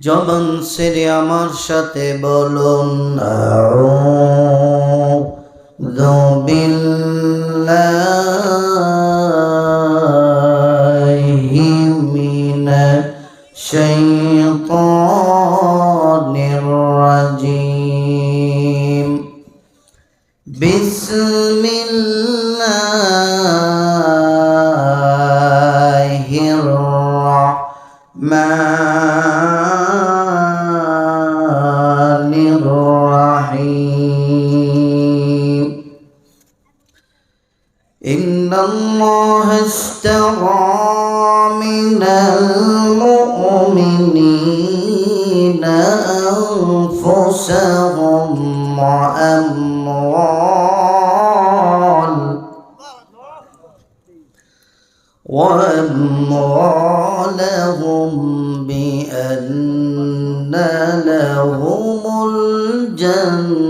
জবান ছেড়ে আমার সাথে বলুন আউযু বিল্লাহি মিনাশ শাইতানির রাজিম বিসমিল্লাহির রাহমানির রাহিম ইন্নাল্লাহা ইশতারা মিনাল মুমিনিনা আনফুসাহুম ওয়া وأموالهم بأن لهم الجنة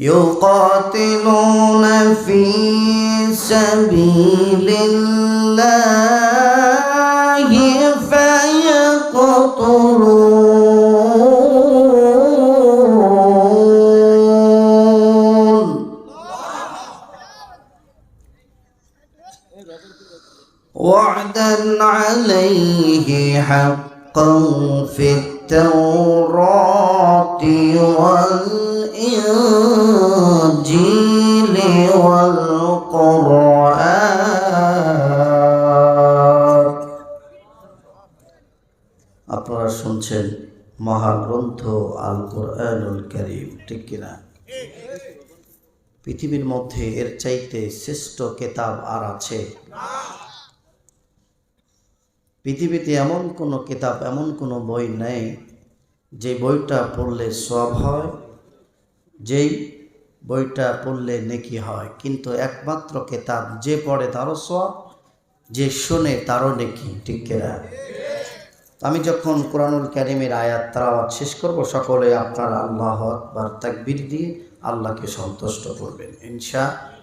يقاتلون في سبيل الله وعدا عليه حقا في التوراة والإنجيل والقرآن আপনারা শুনছেন মহাগ্রন্থ আল কোরআনুল কারীম, ঠিক কিনা? পৃথিবীর মধ্যে এর চাইতে শ্রেষ্ঠ কিতাব আর আছে? পৃথিবীতে এমন কোনো কিতাব, এমন কোনো বই নেই যে বইটা পড়লে সওয়াব হয়, যেই বইটা পড়লে নেকি হয়। কিন্তু একমাত্র কিতাব যে পড়ে তারও সওয়াব, যে শোনে তারও নেকি, ঠিক কিনা? আমি যখন কোরআনুল কারীমের আয়াত তেলাওয়াত শেষ করব, সকলে আপনারা আল্লাহু আকবার তাকবীর দিয়ে আল্লাহকে সন্তুষ্ট করবেন ইনশাআল্লাহ।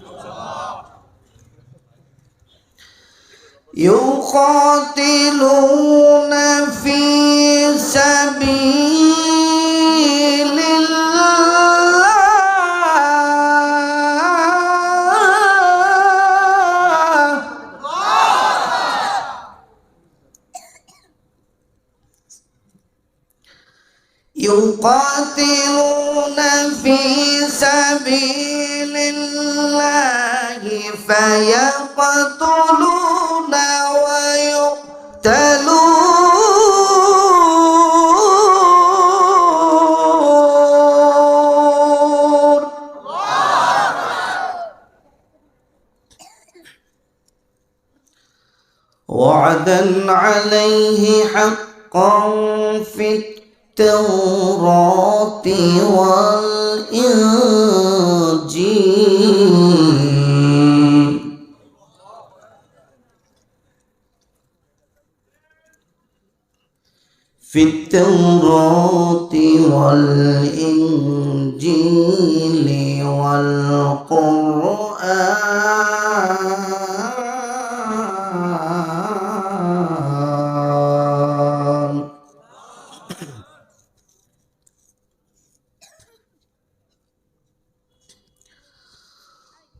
يقاتلون في سبيل الله يقاتلون في سبيل الله فيقتلون ويقتلون وعدا عليه حقا في التوراة والإنجيل في التوراة والإنجيل والقرآن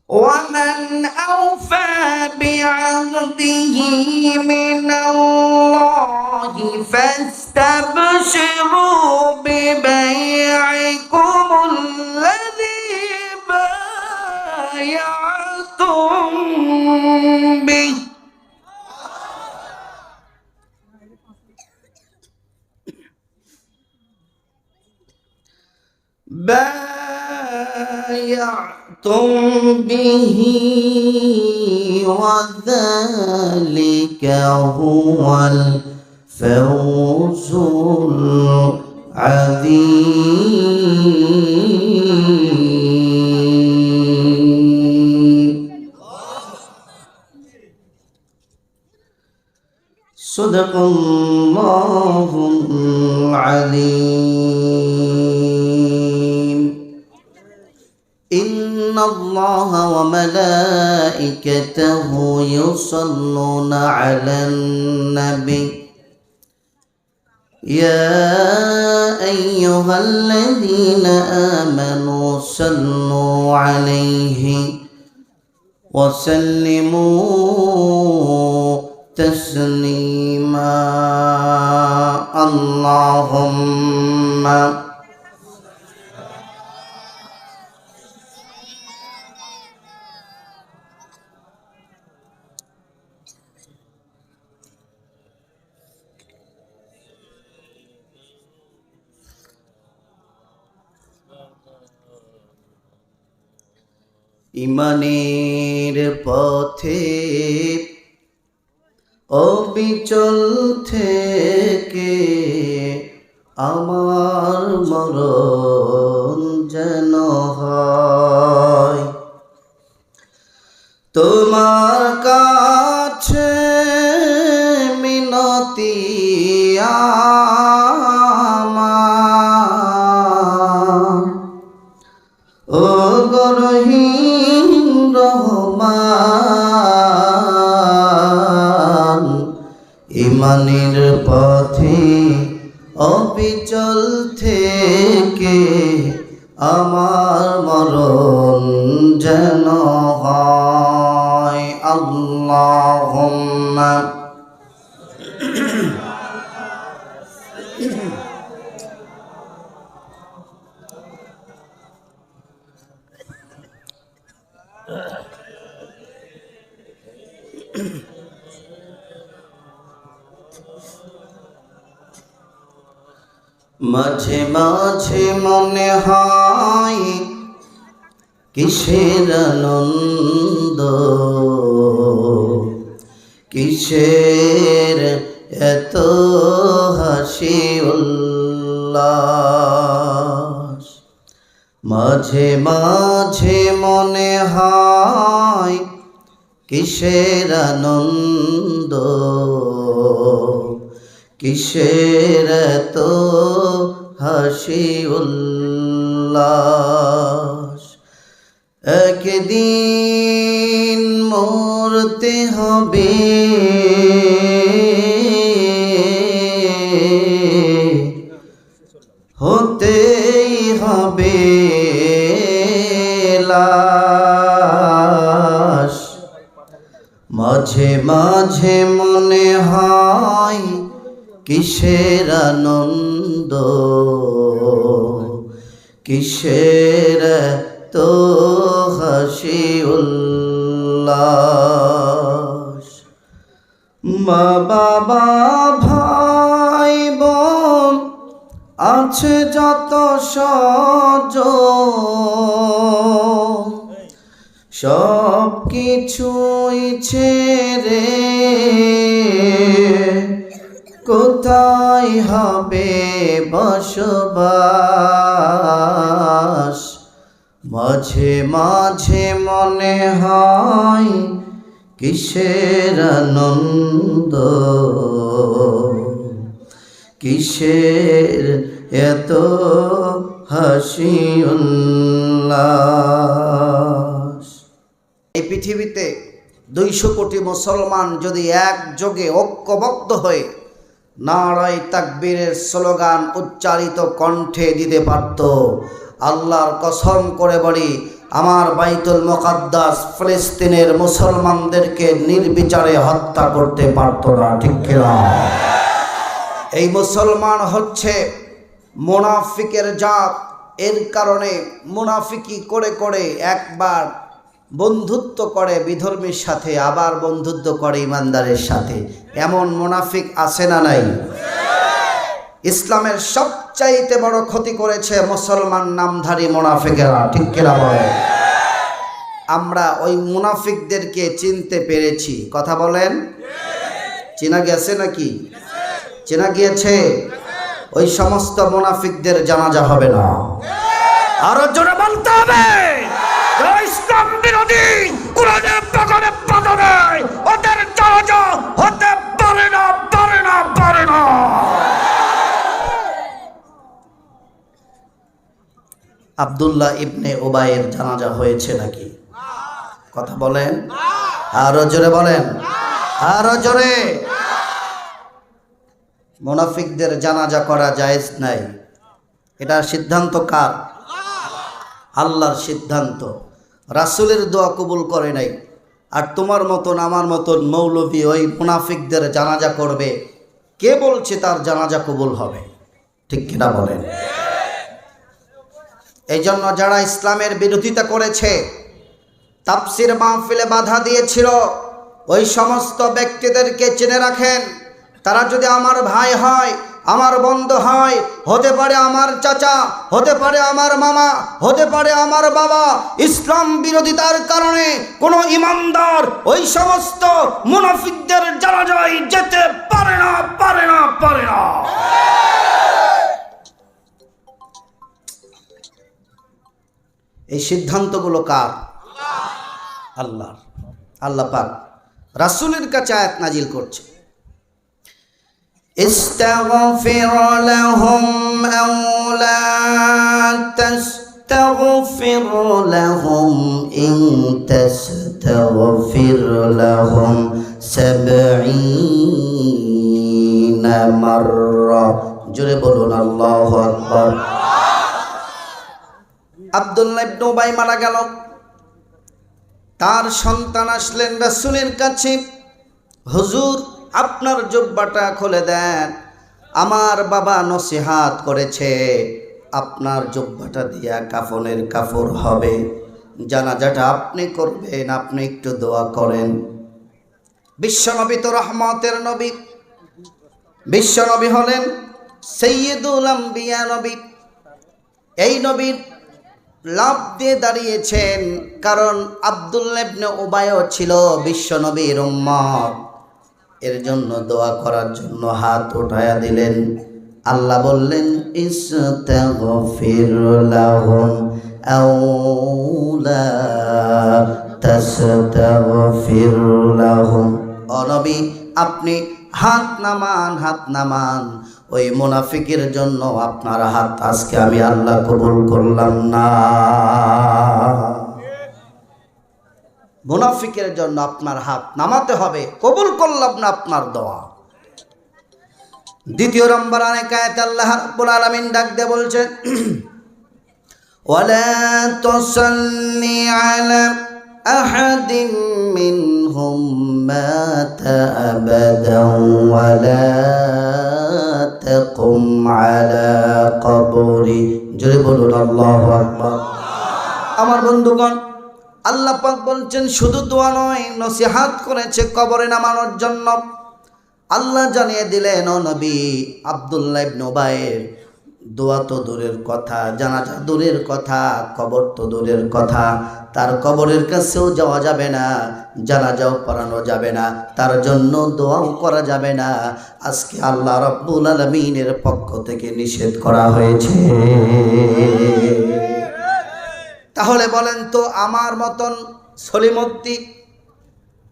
ومن أوفى بعهده من الله فاستبشروا ببيعكم الذي بايعتم به بايعتم به وذلك هو الفوز العظيم صدق الله العظيم إن ইন্নাল্লাহা ওয়া মালাইকাতাহু ইউসাল্লুনা আলান নবী يا أيها الذين آمنوا صلوا عليه وسلموا تسليما اللهم ইমানের পথে অবিচল থেকে আমার মরণ যেন হয় তোমার কাছে মিনতি আমার ও গরহিম রহমান ইমানের পথে অবিচল থেকে আমার মরণ যেন হয় আল্লাহুম্মা মাঝে মাঝে মনে হয় কিসের আনন্দ কিসের এত হাসি উল্লাস মাঝে মাঝে মনে হয় কিসের আনন্দ কিসের এত হাসি উল্লাস একদিন মরতে হবে হতেই হবে লাশ মাঝে মাঝে মনে হয় কিসের আনন্দ কিসের তো হাসি উল্লাস মা বাবা ভাই বোন আছে যত স্বজন সব কিছুই ছেড়ে কোথায় হবে বসবাস মাঝে মাঝে মনে হয় কিসের আনন্দ কিসের এত হাসি উল্লাস এই পৃথিবীতে 200 কোটি মুসলমান যদি একযোগে ঐক্যবদ্ধ হয়ে নারায়ে তাকবীরের স্লোগান উচ্চারিত কণ্ঠে দিতে পারত আল্লাহর কসম করে বলি আমার বাইতুল মুকাদ্দাস ফিলিস্তিনের মুসলমানদেরকে নির্বিচারে হত্যা করতে পারত না ঠিক কি না এই মুসলমান হচ্ছে মুনাফিকের জাত এর কারণে মুনাফিকি করে করে একবার বন্ধুত্ব করে বিধর্মীর সাথে আবার বন্ধুত্ব করে ইমানদারের সাথে এমন মুনাফিক আছে না নাই ইসলামের সবচাইতে বড় ক্ষতি করেছে মুসলমান নামধারী মুনাফিকেরা ঠিক কি না বলে আমরা ওই মুনাফিকদেরকে চিনতে পেরেছি কথা বলেন চেনা গেছে নাকি চেনা গিয়েছে ওই সমস্ত মুনাফিকদের জানাজা হবে না আরো জোরে বলতে হবে ইসলাম বিরোধী কোরআনের বাগানে বাধা দেয় ওদের জানাজা হতে পারে না পারে না পারে না আব্দুল্লাহ ইবনে উবাইয়ের জানাজা হয়েছে নাকি? কথা বলেন, আরো জোরে বলেন, আরো জোরে। মুনাফিকদের জানাজা করা জায়েজ নাই। এটা সিদ্ধান্ত কার? আল্লাহর সিদ্ধান্ত। রাসূলের দোয়া কবুল করে নাই, আর তোমার মতন আমার মতন মৌলভী ওই মুনাফিকদের জানাজা করবে। কে বলছে তার জানাজা কবুল হবে? ঠিক কিনা বলেন? এই জন্য যারা ইসলামের বিরোধিতা করেছে, তাফসীর মাহফিলে বাধা দিয়েছিল, ওই সমস্ত ব্যক্তিদেরকে চিনে রাখেন। তারা যদি আমার ভাই হয়, আমার বন্ধু হয়, হতে পারে আমার চাচা, হতে পারে আমার মামা, হতে পারে আমার বাবা, ইসলাম বিরোধিতার কারণে কোনো ইমানদার ওই সমস্ত মুনাফিকদের জানাজায় যেতে পারে না, পারে না, পারে না। এই সিদ্ধান্তগুলো কার? আল্লাহর। আল্লাহ পাক রাসূলের কাছে আয়াত নাজিল করছে, ইস্তাগফির লাহুম আও লা তাস্তাগফির লাহুম ইন তাস্তাগফির লাহুম ৭০ মাররা। জোরে বলুন আল্লাহু আকবার। আব্দুল্লাহ ইবনে উবাই মারা গেল। তার সন্তান আসলেন রাসূলের কাছে, হুজুর আপনার জুব্বাটা খুলে দেন, আমার বাবা নসিহাত করেছে আপনার জুব্বাটা দিয়া কাফনের কাফর হবে, জানাজাটা আপনি করবেন, আপনি একটু দোয়া করেন। বিশ্বনবী তো রহমতের নবী, বিশ্বনবী হলেন সাইয়্যিদুল আম্বিয়া নবী। এই নবীর লাভ দিয়ে দাঁড়িয়েছেন, কারণ আব্দুল্লাহ ইবনে উবাইও ছিল বিশ্বনবীর উম্মত। এর জন্য দোয়া করার জন্য হাত উঠায়া দিলেন। আল্লাহ বললেন, ইস্তাগফির লাহুম আও লা তাস্তাগফির লাহুম। ও নবী, আপনি হাত নামান, হাত নামান। ওই মুনাফিকের জন্য আপনার হাত আজকে আমি আল্লাহ কবুল করলাম না। মুনাফিকের জন্য আপনার হাত নামাতে হবে, কবুল করলাম না আপনার দোয়া। দ্বিতীয় নম্বর অনেক আয়াতে আল্লাহ রাব্বুল আলামিন ডাক দিয়ে বলছেন, ওয়ালা তুসাল্লি আলা আহাদিন মিনহুম মাতা আবাদান ওয়ালা তাকুম আলা কবরি। জোরে বলুন আল্লাহু আকবার। আমার বন্ধুগণ, আল্লাহ পাক বলছেন শুধু দোয়া নয়, নসিহাত করেছে কবরে নামানোর জন্য। আল্লাহ জানিয়ে দিলেন, ও নবী, আব্দুল্লাহ ইবনে উবাইয়ের দোয়া তো দূরের কথা, জানাজা দূরের কথা, কবর তো দূরের কথা, তার কবরের কাছেও যাওয়া যাবে না, জানাজাও পড়ানো যাবে না, তার জন্য দোয়াও করা যাবে না। আজকে আল্লাহ রাব্বুল আলামিনের পক্ষ থেকে নিষেধ করা হয়েছে। তাহলে বলেন তো, আমার মতন সলিমদ্দি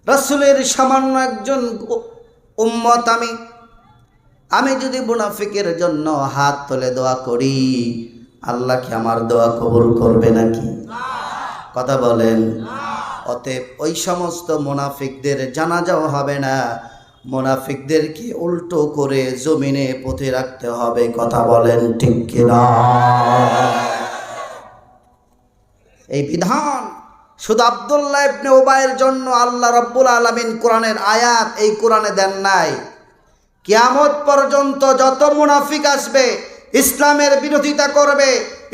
রাসূলের সামান্য একজন উম্মত আমি যদি মুনাফিকের জন্য হাত তুলে দোয়া করি, আল্লাহ কি আমার দোয়া কবুল করবে নাকি? কথা বলেন। অতএব ওই সমস্ত মুনাফিকদের জানাজাও হবে না, মুনাফিকদেরকে উল্টো করে জমিনে পুঁতে রাখতে হবে। কথা বলেন ঠিক কিনা? এই বিধান শুধু আব্দুল্লাহ ইবনে উবাইয়ের জন্য আল্লাহ রাব্বুল আলামিন কোরআনের আয়াত এই কোরআনে দেন নাই। কিয়ামত পর্যন্ত যত মুনাফিক আসবে, ইসলামের বিরোধিতা করবে,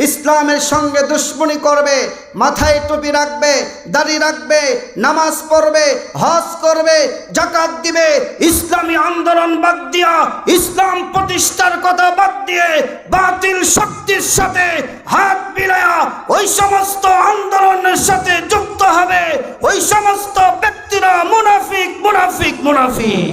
ইসলামের সঙ্গে দুশ্মনী করবে, মাথায় টুপি রাখবে, দাড়ি রাখবে, নামাজ পড়বে, হজ করবে, যাকাত দিবে, ইসলামী আন্দোলন বাদ দিয়া, ইসলাম প্রতিষ্ঠার কথা বাদ দিয়ে বাতিল শক্তির সাথে হাত মিলায়া ওই সমস্ত আন্দোলনের সাথে যুক্ত হবে, ওই সমস্ত ব্যক্তিরা মুনাফিক, মুনাফিক, মুনাফিক।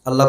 আল্লাহ